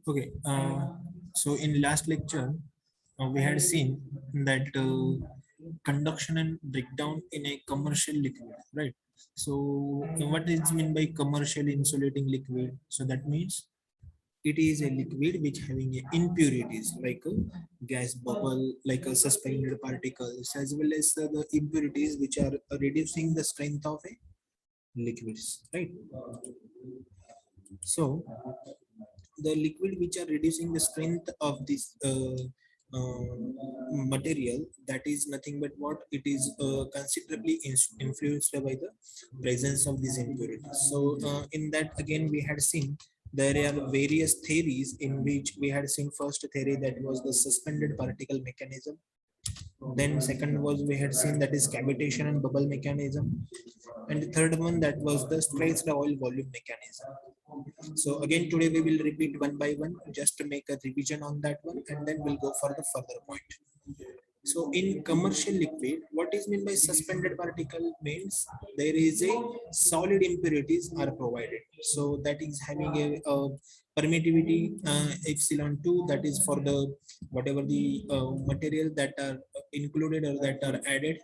Okay, so in last lecture, we had seen that conduction and breakdown in a commercial liquid, right? So, what is mean by commercial insulating liquid? So that means it is a liquid which having a impurities like a gas bubble, like a suspended particles, as well as the impurities which are reducing the strength of a liquids, right? So the liquid which are reducing the strength of this material, that is nothing but what it is considerably influenced by the presence of these impurities. So in that again we had seen there are various theories in which we had seen first theory that was the suspended particle mechanism. Then second was we had seen that is cavitation and bubble mechanism, and the third one that was the stretched oil volume mechanism. So again, today we will repeat one by one just to make a revision on that one, and then we'll go for the further point. So in commercial liquid, what is meant by suspended particle means there is a solid impurities are provided. So that is having a permittivity epsilon 2, that is for the whatever the material that are included or that are added.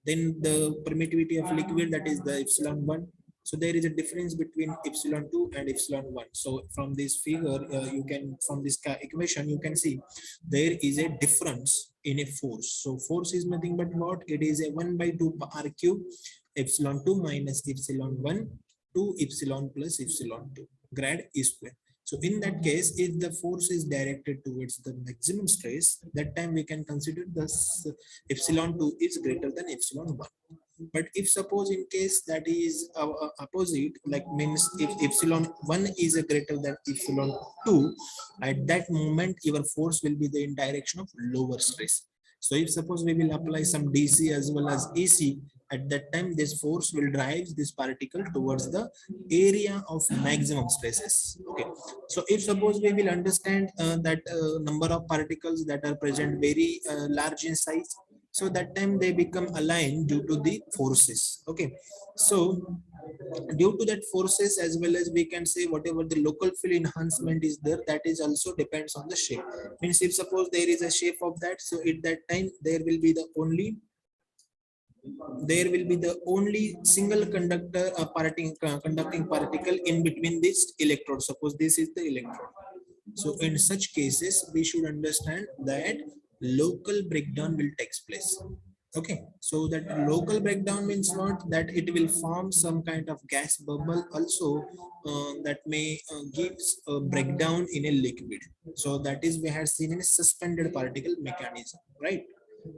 Then the permittivity of liquid, that is the epsilon 1. So there is a difference between epsilon 2 and epsilon 1. So from this figure, you can, from this equation, you can see there is a difference in a force. So force is nothing but what? It is a 1 by 2 r cube epsilon 2 minus epsilon 1 to epsilon plus epsilon 2 grad e square. So in that case, if the force is directed towards the maximum stress, that time we can consider the epsilon 2 is greater than epsilon 1. But if suppose in case that is opposite, like means if epsilon 1 is a greater than epsilon 2, at that moment your force will be the in direction of lower stress. So if suppose we will apply some DC as well as AC, at that time this force will drive this particle towards the area of maximum stresses. Okay, so if suppose we will understand that number of particles that are present very large in size, so that time they become aligned due to the forces. Okay, so due to that forces, as well as we can say whatever the local field enhancement is there, that is also depends on the shape. Means if suppose there is a shape of that, so at that time there will be the only single conductor conducting particle in between this electrode. Suppose this is the electrode. So in such cases we should understand that local breakdown will take place. Okay, so that local breakdown means what? That it will form some kind of gas bubble also, that may gives a breakdown in a liquid. So that is we had seen in a suspended particle mechanism, right?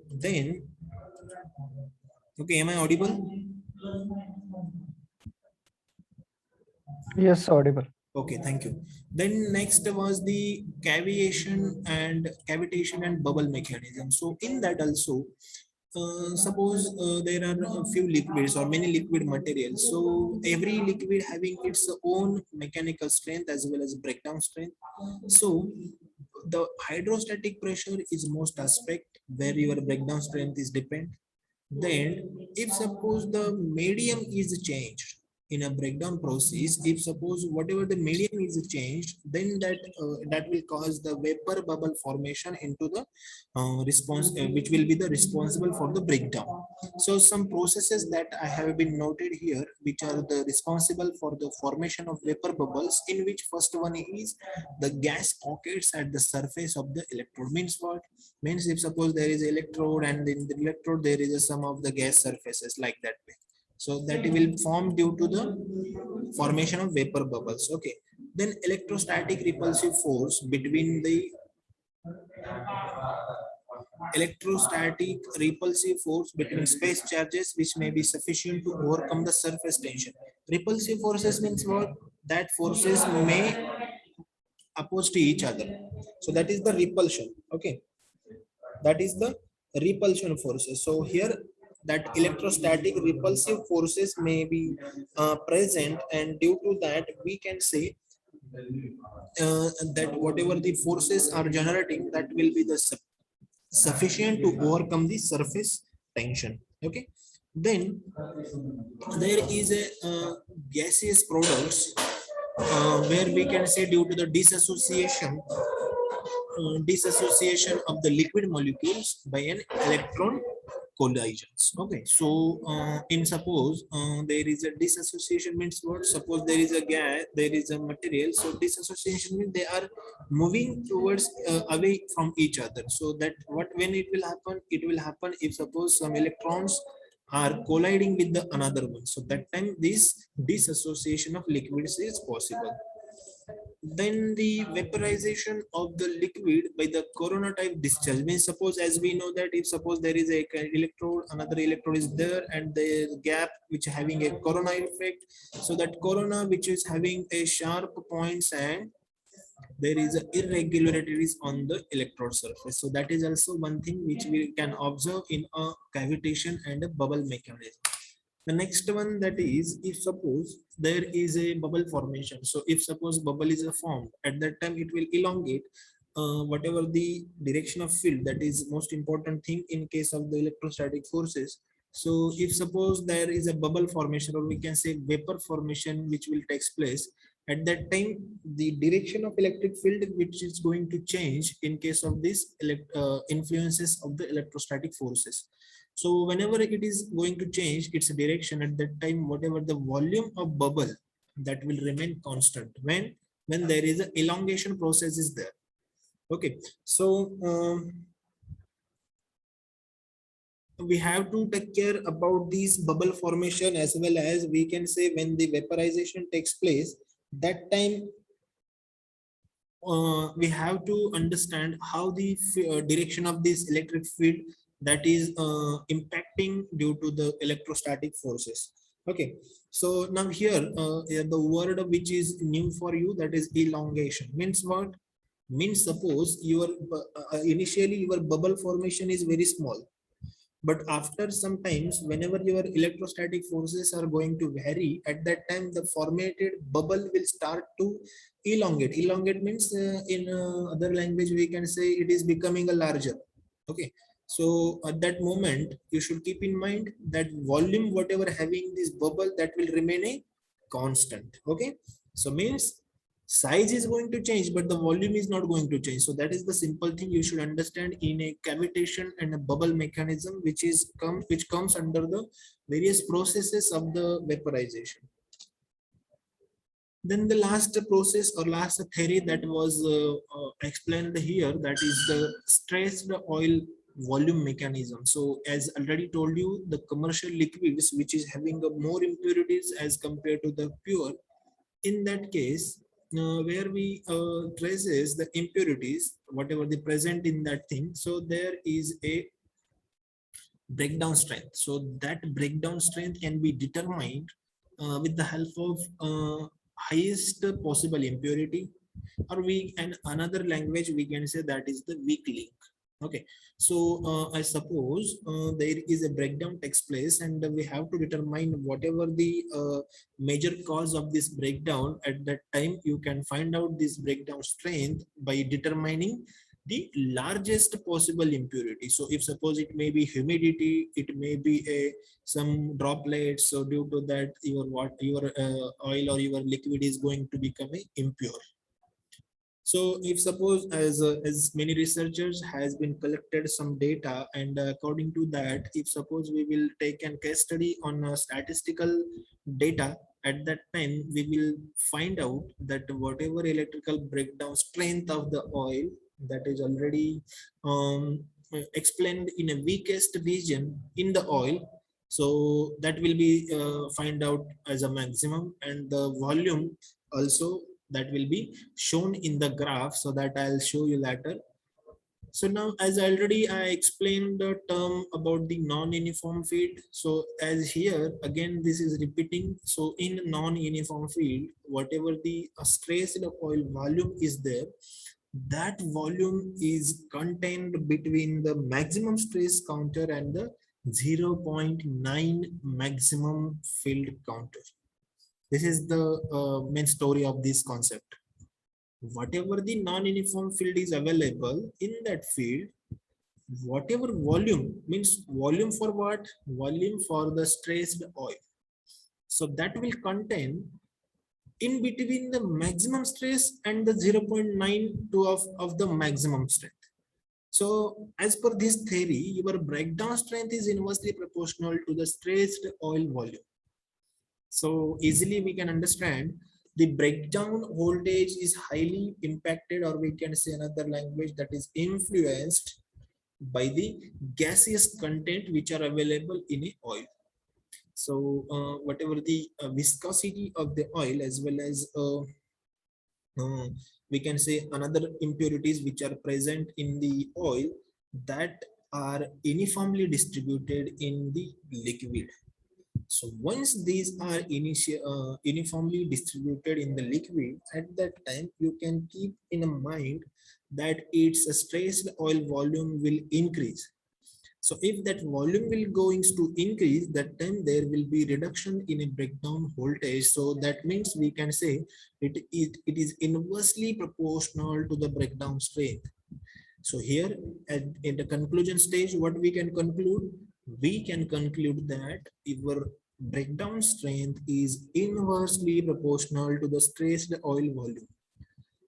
Then, okay, am I audible? Yes, audible. Okay, thank you. Then next was the cavitation and bubble mechanism. So in that also, suppose there are a few liquids or many liquid materials. So every liquid having its own mechanical strength as well as breakdown strength. So the hydrostatic pressure is most aspect where your breakdown strength is depend. Then if suppose the medium is changed in a breakdown process, if suppose whatever the medium is changed, then that will cause the vapor bubble formation into the response, which will be the responsible for the breakdown. So some processes that I have been noted here, which are the responsible for the formation of vapor bubbles, in which first one is the gas pockets at the surface of the electrode. Means what? Means if suppose there is electrode and in the electrode there is a some of the gas surfaces like that way. So that will form due to the formation of vapor bubbles. Okay. Then electrostatic repulsive force between the electrostatic repulsive force between space charges which may be sufficient to overcome the surface tension. Repulsive forces means what? That forces may oppose to each other. So that is the repulsion. Okay. That is the repulsion forces. So here that electrostatic repulsive forces may be present, and due to that we can say that whatever the forces are generating, that will be the sufficient to overcome the surface tension. Okay, Then there is a gaseous products where we can say due to the disassociation of the liquid molecules by an electron collisions. Okay, so in suppose there is a disassociation means what? Suppose there is a gas, there is a material. So disassociation means they are moving towards away from each other. So that what when it will happen? It will happen if suppose some electrons are colliding with the another one. So that time this disassociation of liquids is possible. Then the vaporization of the liquid by the corona type discharge means suppose as we know that if suppose there is a electrode, another electrode is there and the gap which having a corona effect, so that corona which is having a sharp points and there is a irregularities on the electrode surface. So that is also one thing which we can observe in a cavitation and a bubble mechanism. The next one, that is if suppose there is a bubble formation. So if suppose bubble is formed, at that time it will elongate whatever the direction of field, that is most important thing in case of the electrostatic forces. So if suppose there is a bubble formation, or we can say vapor formation, which will takes place, at that time the direction of electric field which is going to change in case of this influences of the electrostatic forces. So whenever it is going to change its direction, at that time, whatever the volume of bubble, that will remain constant when there is a elongation process is there. Okay, so we have to take care about these bubble formation, as well as we can say when the vaporization takes place, that time we have to understand how the direction of this electric field that is impacting due to the electrostatic forces. Okay, so now here the word which is new for you, that is elongation, means what? Means suppose your initially your bubble formation is very small, but after sometimes whenever your electrostatic forces are going to vary, at that time the formatted bubble will start to elongate means in other language we can say it is becoming a larger. Okay, so at that moment you should keep in mind that volume whatever having this bubble, that will remain a constant. Okay, so means size is going to change but the volume is not going to change. So that is the simple thing you should understand in a cavitation and a bubble mechanism, which comes under the various processes of the vaporization. Then the last process or last theory that was explained here, that is the stressed oil volume mechanism. So as already told you, the commercial liquids which is having more impurities as compared to the pure, in that case where we traces the impurities whatever they present in that thing, so there is a breakdown strength. So that breakdown strength can be determined with the help of highest possible impurity, or we and another language we can say that is the weak link. Okay, so I suppose there is a breakdown takes place and we have to determine whatever the major cause of this breakdown. At that time you can find out this breakdown strength by determining the largest possible impurity. So if suppose it may be humidity, it may be a some droplets, so due to that your oil or your liquid is going to become a impure. So if suppose as many researchers has been collected some data, and according to that, if suppose we will take a case study on statistical data, at that time we will find out that whatever electrical breakdown strength of the oil, that is already explained in a weakest region in the oil, so that will be find out as a maximum, and the volume also that will be shown in the graph, so that I'll show you later. So now as already I explained the term about the non-uniform field, so as here again this is repeating. So in non-uniform field, whatever the stress in the oil volume is there, that volume is contained between the maximum stress counter and the 0.9 maximum field counter. This is the main story of this concept. Whatever the non-uniform field is available in that field, whatever volume, means volume for what? Volume for the stressed oil. So that will contain in between the maximum stress and the 0.92 of the maximum strength. So as per this theory, your breakdown strength is inversely proportional to the stressed oil volume. So easily we can understand the breakdown voltage is highly impacted, or we can say another language, that is influenced by the gaseous content which are available in a oil. So whatever the viscosity of the oil, as well as we can say another impurities which are present in the oil, that are uniformly distributed in the liquid. So once these are uniformly distributed in the liquid, at that time you can keep in mind that its stressed oil volume will increase. So if that volume will going to increase, that time there will be reduction in a breakdown voltage. So that means we can say it is inversely proportional to the breakdown strength. So here in the conclusion stage, what we can conclude? We can conclude that your breakdown strength is inversely proportional to the stressed oil volume.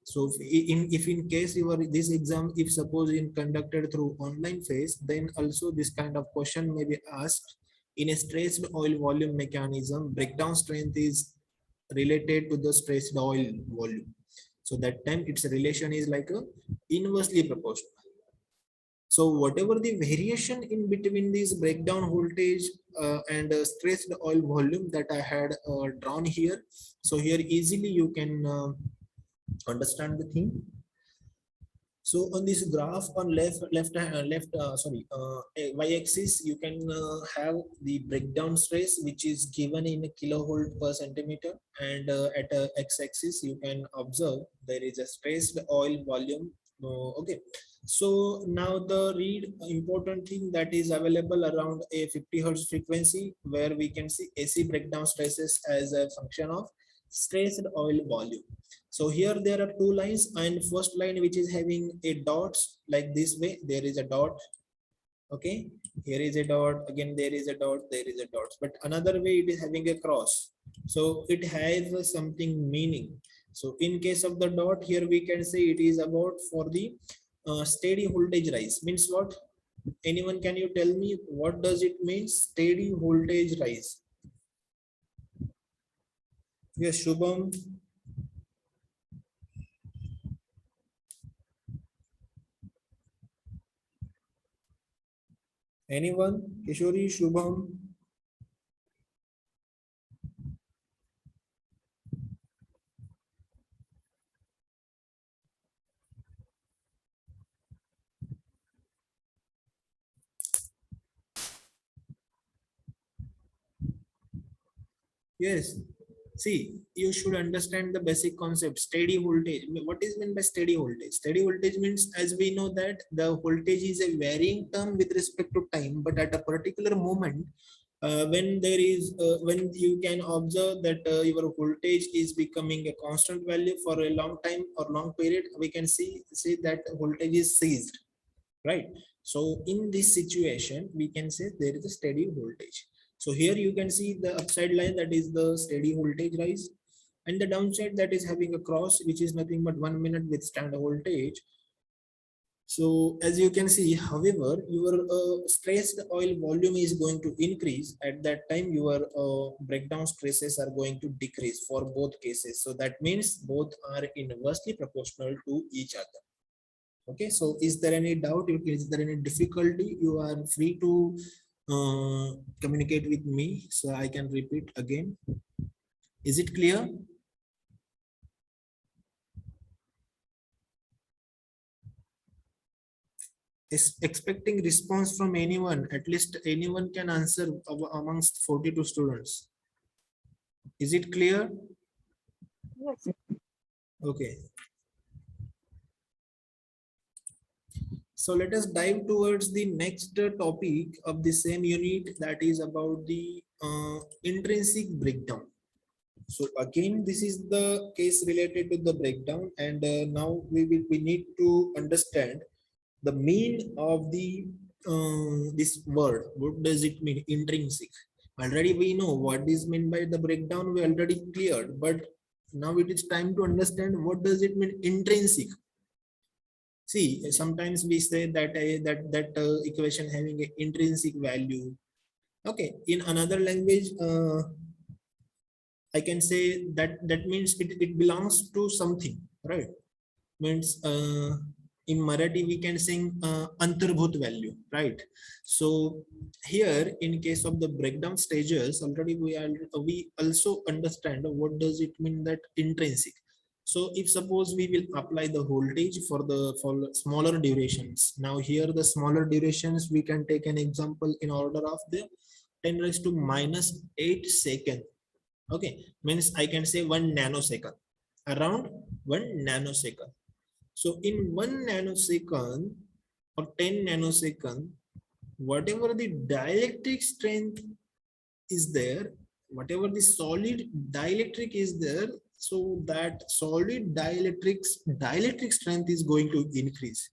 So if in case you are this exam, if suppose in conducted through online phase, then also this kind of question may be asked. In a stressed oil volume mechanism, breakdown strength is related to the stressed oil volume. So that time its relation is like a inversely proportional. So whatever the variation in between this breakdown voltage and stressed oil volume that I had drawn here. So here easily you can understand the thing. So on this graph on y-axis, you can have the breakdown stress which is given in kilovolt per centimeter, and at x-axis you can observe there is a stressed oil volume. Okay, so now the read important thing that is available around a 50 hertz frequency, where we can see AC breakdown stresses as a function of stressed oil volume. So here there are two lines, and first line which is having a dots like this way, there is a dot. Okay, here is a dot, again there is a dot, there is a dot, but another way it is having a cross. So it has something meaning. So in case of the dot, here we can say it is about for the steady voltage rise. Means what? Anyone, can you tell me what does it mean, steady voltage rise? Yes, Shubham. Anyone? Kishori, Shubham? Yes. See, you should understand the basic concept, steady voltage. What is meant by steady voltage? Steady voltage means, as we know, that the voltage is a varying term with respect to time, but at a particular moment, when you can observe that your voltage is becoming a constant value for a long time or long period, we can see that voltage is ceased, right? So in this situation we can say there is a steady voltage. So here you can see the upside line, that is the steady voltage rise, and the downside that is having a cross, which is nothing but 1 minute withstand voltage. So as you can see, however, your stressed oil volume is going to increase. At that time your breakdown stresses are going to decrease for both cases. So that means both are inversely proportional to each other. Okay, so is there any doubt? Is there any difficulty? You are free to communicate with me so I can repeat again. Is it clear? Is expecting response from anyone, at least anyone can answer amongst 42 students. Is it clear? Yes. Okay. So let us dive towards the next topic of the same unit, that is about the intrinsic breakdown. So again, this is the case related to the breakdown, and now we need to understand the mean of the this word. What does it mean? Intrinsic. Already we know what is meant by the breakdown. We already cleared, but now it is time to understand what does it mean intrinsic. See, sometimes we say that that equation having an intrinsic value. Okay, in another language, I can say that that means it belongs to something, right? Means in Marathi we can sing antarbhut value, right? So here in case of the breakdown stages, already we also understand what does it mean that intrinsic. So if suppose we will apply the voltage for smaller durations, now here the smaller durations we can take an example in order of the 10 raised to minus 8 second. Okay, means I can say 1 nanosecond, around 1 nanosecond. So in 1 nanosecond or 10 nanosecond, whatever the dielectric strength is there, whatever the solid dielectric is there, so that solid dielectric strength is going to increase.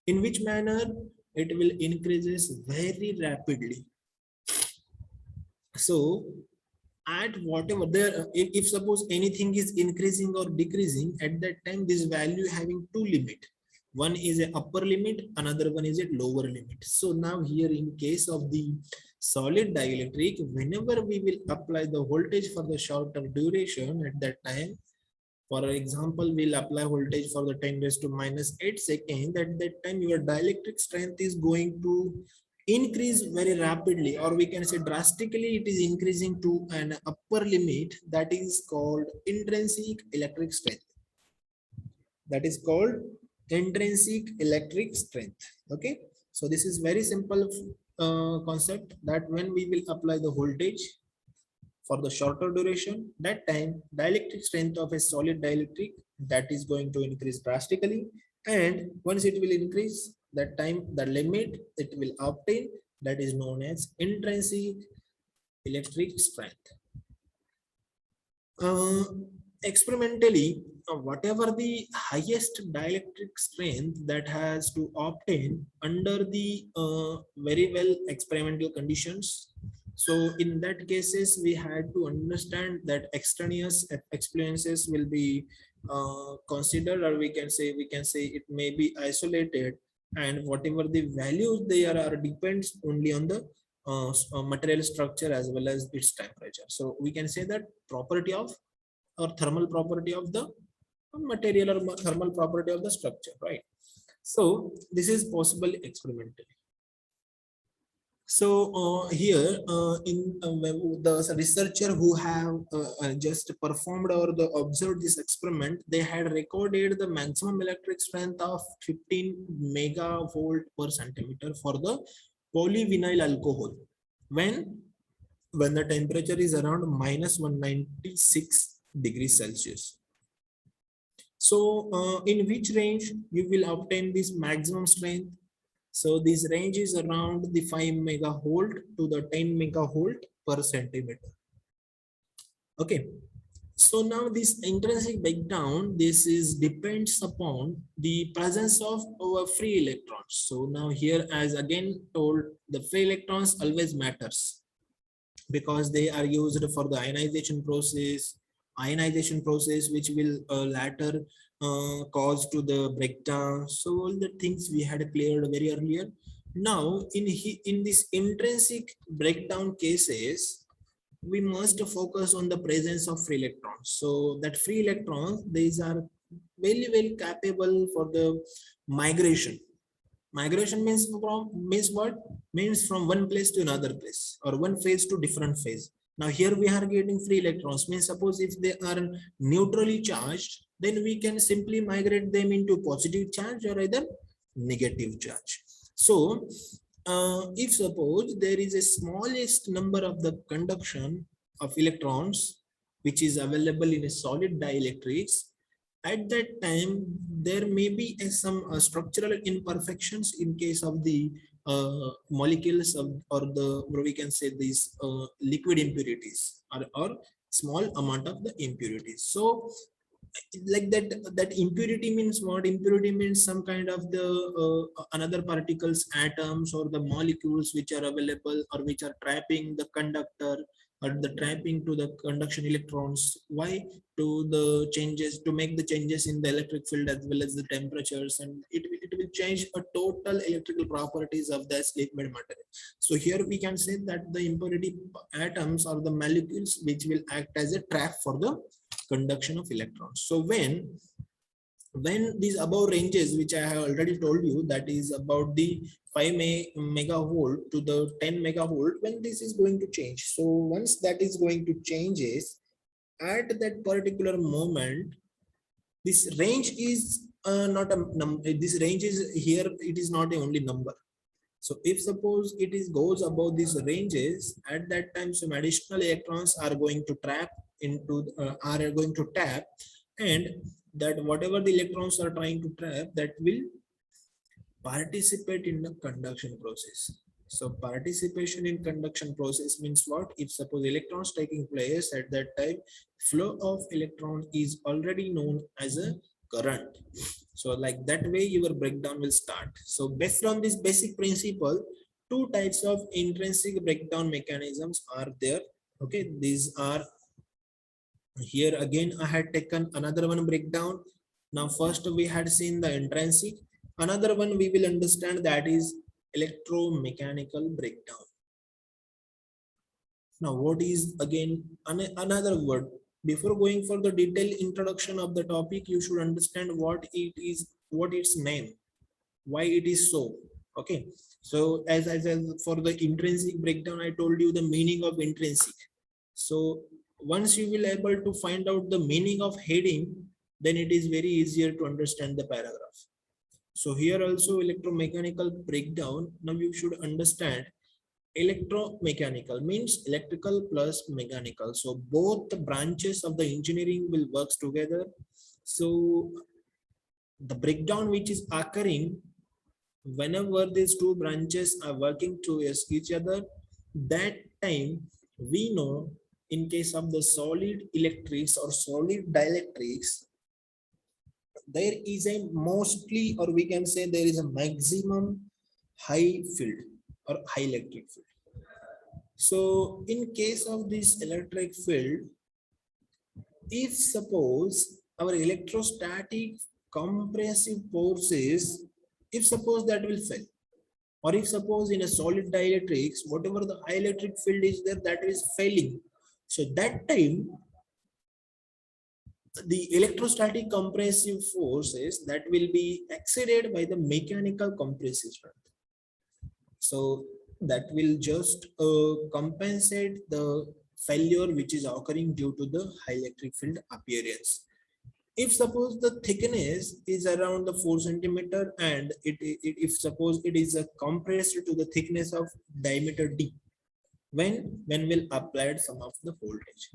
In which manner? It will increases very rapidly. So at whatever there, if suppose anything is increasing or decreasing, at that time this value having two limit. One is a upper limit, another one is a lower limit. So now here in case of the solid dielectric, whenever we will apply the voltage for the shorter duration, at that time, for example, we'll apply voltage for the 10 raised to minus 8 seconds. At that time, your dielectric strength is going to increase very rapidly, or we can say drastically, it is increasing to an upper limit that is called intrinsic electric strength. That is called intrinsic electric strength. Okay. So this is very simple concept that when we will apply the voltage for the shorter duration, that time dielectric strength of a solid dielectric that is going to increase drastically, and once it will increase, that time the limit it will obtain, that is known as intrinsic electric strength. uh, Experimentally, whatever the highest dielectric strength that has to obtain under the very well experimental conditions. So in that cases, we had to understand that extraneous experiences will be considered, or we can say it may be isolated, and whatever the values they are depends only on the material structure as well as its temperature. So we can say that property of or thermal property of the material or thermal property of the structure, right? So this is possible experimentally. So here in the researcher who have just performed or observed this experiment, they had recorded the maximum electric strength of 15 megavolt per centimeter for the polyvinyl alcohol when the temperature is around minus 196 degrees Celsius. So in which range you will obtain this maximum strength? So this range is around the 5 megavolt to the 10 megavolt per centimeter. Okay. So now this intrinsic breakdown, this is depends upon the presence of our free electrons. So now here, as again told, the free electrons always matters, because they are used for the ionization process which will later cause to the breakdown. So all the things we had cleared very earlier. Now in this intrinsic breakdown cases, we must focus on the presence of free electrons. So that free electrons, these are very capable for the migration. Migration means what? Means from one place to another place, or one phase to different phase. Now here we are getting free electrons. Means suppose if they are neutrally charged, then we can simply migrate them into positive charge or either negative charge. So if suppose there is a smallest number of the conduction of electrons which is available in a solid dielectrics, at that time there may be some structural imperfections in case of the molecules of, or the, or we can say these liquid impurities, or small amount of the impurities. So like that impurity means what? Impurity means some kind of the another particles, atoms, or the molecules which are available or which are trapping the conductor or the trapping to the conduction electrons. Why? To the changes, to make the changes in the electric field as well as the temperatures, and it will change a total electrical properties of the liquid material. So here we can say that the impurity atoms or the molecules which will act as a trap for the conduction of electrons. So when these above ranges, which I have already told you, that is about the 5 megavolt to the 10 megavolt, when this is going to change. So once that is going to changes, at that particular moment, this range is not a number. This range is here, it is not a only number. So if suppose it is goes above these ranges, at that time some additional electrons are going to trap into are going to tap, and that whatever the electrons are trying to trap, that will participate in the conduction process. So participation in conduction process means what? If suppose electrons taking place at that time, flow of electron is already known as a current. So like that way your breakdown will start. So based on this basic principle, two types of intrinsic breakdown mechanisms are there. Okay, these are here again. I had taken another one breakdown. Now first we had seen the intrinsic. Another one we will understand, that is electromechanical breakdown. Now what is again another word? Before going for the detailed introduction of the topic, you should understand what it is, what its name, why it is so. Okay, so as for the intrinsic breakdown, I told you the meaning of intrinsic. So once you will able to find out the meaning of heading, then it is very easier to understand the paragraph. So here also electromechanical breakdown. Now you should understand, electromechanical means electrical plus mechanical. So both the branches of the engineering will work together. So the breakdown which is occurring whenever these two branches are working towards each other, that time we know, in case of the solid electrics or solid dielectrics, there is a mostly, or we can say there is a maximum high field or high electric field. So in case of this electric field, if suppose our electrostatic compressive forces, if suppose that will fail, or if suppose in a solid dielectrics, whatever the electric field is there, that is failing, so that time the electrostatic compressive forces that will be exceeded by the mechanical compressive strength. So that will just compensate the failure which is occurring due to the high electric field appearance. If suppose the thickness is around the 4 centimeter, and if suppose it is compressed to the thickness of diameter d, when will applied some of the voltage,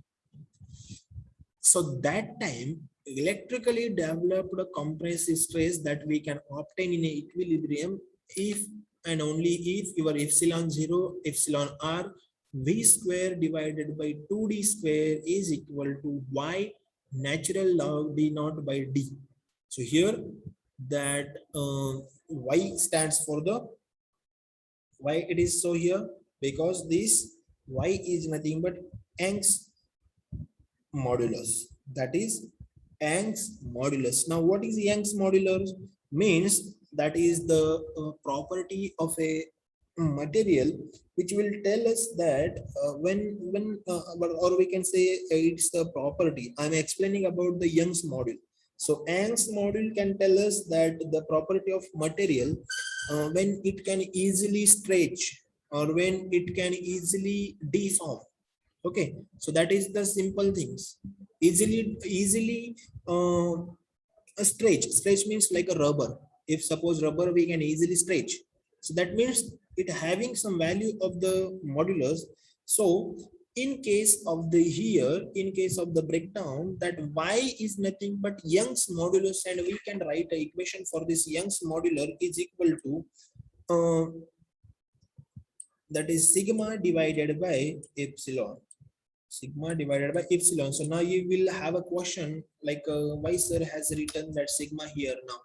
so that time electrically developed compressive stress that we can obtain in a equilibrium, if and only if your epsilon 0 epsilon r v square divided by 2d square is equal to y natural log d naught by d. So here that y stands for the, why it is so here, because this y is nothing but Young's modulus, that is Young's modulus. Now what is Young's modulus? Means that is the property of a material which will tell us that or we can say it's the property. I'm explaining about the Young's module. So Young's module can tell us that the property of material, when it can easily stretch or when it can easily deform. Okay, so that is the simple things. Easily uh, a stretch means like a rubber. If suppose rubber we can easily stretch, so that means it having some value of the modulus. So in case of the here, in case of the breakdown, that y is nothing but Young's modulus, and we can write a equation for this Young's modular is equal to uh, that is sigma divided by epsilon. sigma divided by epsilon. So now you will have a question like why sir has written that sigma here now.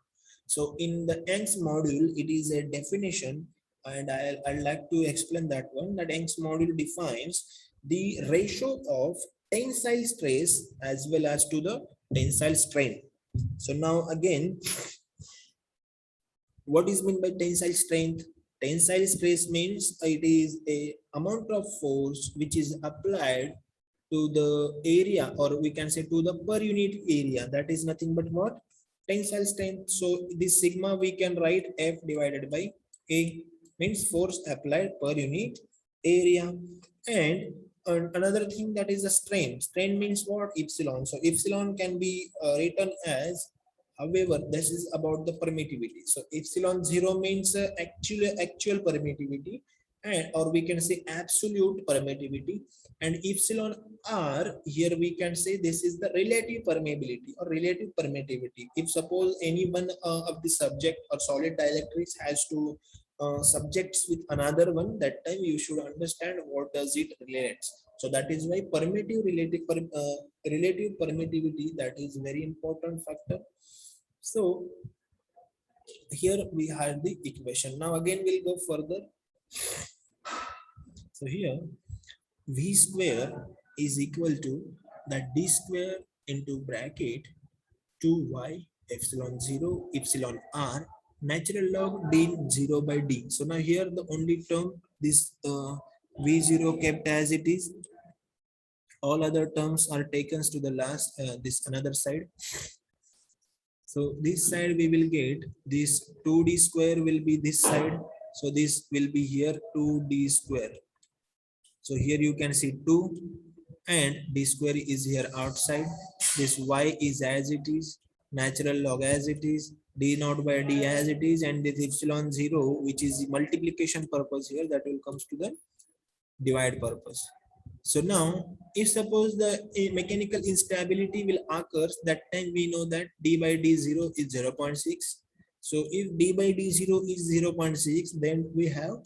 So in the Young's module it is a definition, and I'd like to explain that one. That Young's module defines the ratio of tensile stress as well as to the tensile strain. So now again, what is meant by tensile strength? Tensile stress means it is a amount of force which is applied to the area, or we can say to the per unit area. That is nothing but what? Tensile strength. So this sigma we can write F divided by A, means force applied per unit area. And another thing, that is the strain. Strain means what? Epsilon. So epsilon can be written as, however, this is about the permittivity. So epsilon zero means actual permittivity, and or we can say absolute permittivity. And epsilon r, here we can say this is the relative permeability or relative permittivity. If suppose any one of the subject or solid dielectrics has to subjects with another one, that time you should understand what does it relates. So that is why relative permittivity, that is very important factor. So here we have the equation. Now again we'll go further. So here v square is equal to that d square into bracket 2y epsilon 0 epsilon r natural log d 0 by d. So now here the only term, this v0 kept as it is, all other terms are taken to the last, this another side. So this side we will get this 2d square will be this side. So this will be here 2d square. So here you can see 2, and d square is here outside. This y is as it is, natural log as it is, d naught by d as it is, and this epsilon 0, which is multiplication purpose here, that will comes to the divide purpose. So now, if suppose the mechanical instability will occur, that time we know that d by d0 is 0.6. So if d by d0 is 0.6, then we have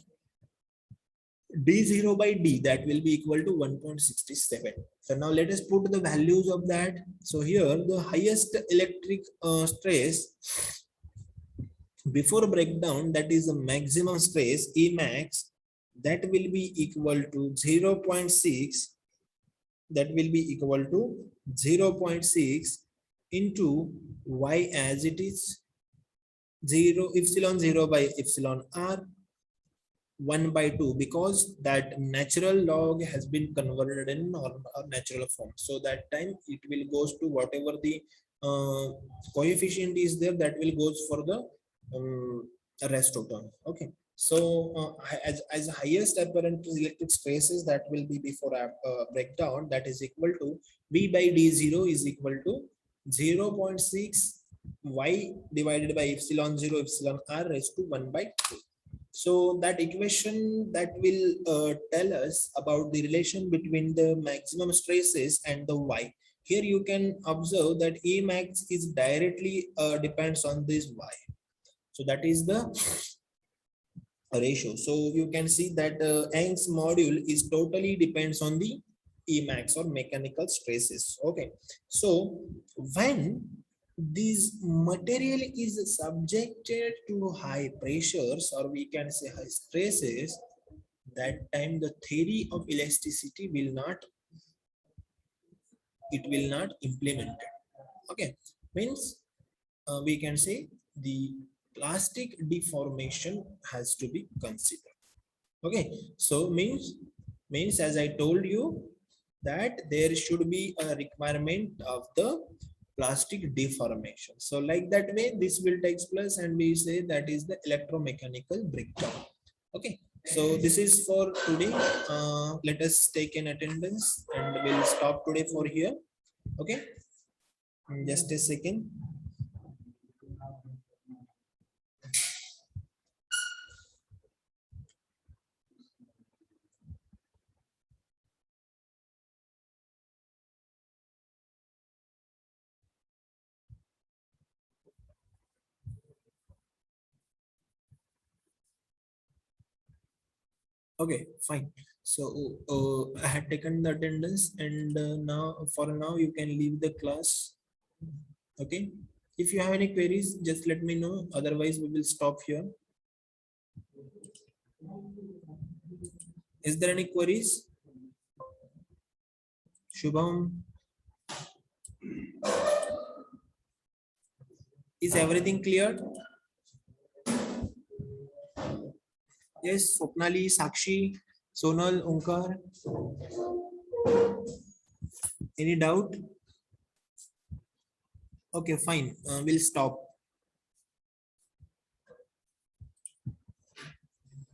d0 by d, that will be equal to 1.67. So now let us put the values of that. So here the highest electric stress before breakdown, that is the maximum stress Emax, that will be equal to 0.6, that will be equal to 0.6 into y as it is 0 epsilon 0 by epsilon r 1 by 2, because that natural log has been converted in normal or natural form. So that time it will goes to whatever the uh, coefficient is there, that will goes for the rest of term. Okay. So as highest apparent electric stresses, that will be before breakdown, that is equal to v by d0 is equal to 0.6 y divided by epsilon 0 epsilon r raised to 1 by 2. So that equation, that will tell us about the relation between the maximum stresses and the y. Here you can observe that A max is directly depends on this y. So that is the ratio. So you can see that Young's module is totally depends on the Emax or mechanical stresses. Okay. So when this material is subjected to high pressures, or we can say high stresses, that time the theory of elasticity will not, it will not implemented. Okay. Means we can say the plastic deformation has to be considered. Okay. So means as I told you, that there should be a requirement of the plastic deformation. So like that way this will take place, and we say that is the electromechanical breakdown. Okay. So this is for today. Let us take an attendance and we'll stop today for here. Okay. Just a second. Okay, fine. So I had taken the attendance, and now for now you can leave the class. Okay. If you have any queries, just let me know. Otherwise, we will stop here. Is there any queries? Shubham, is everything clear? Yes, Swapnali, Sakshi, Sonal, Onkar. Any doubt? Okay, fine. We'll stop.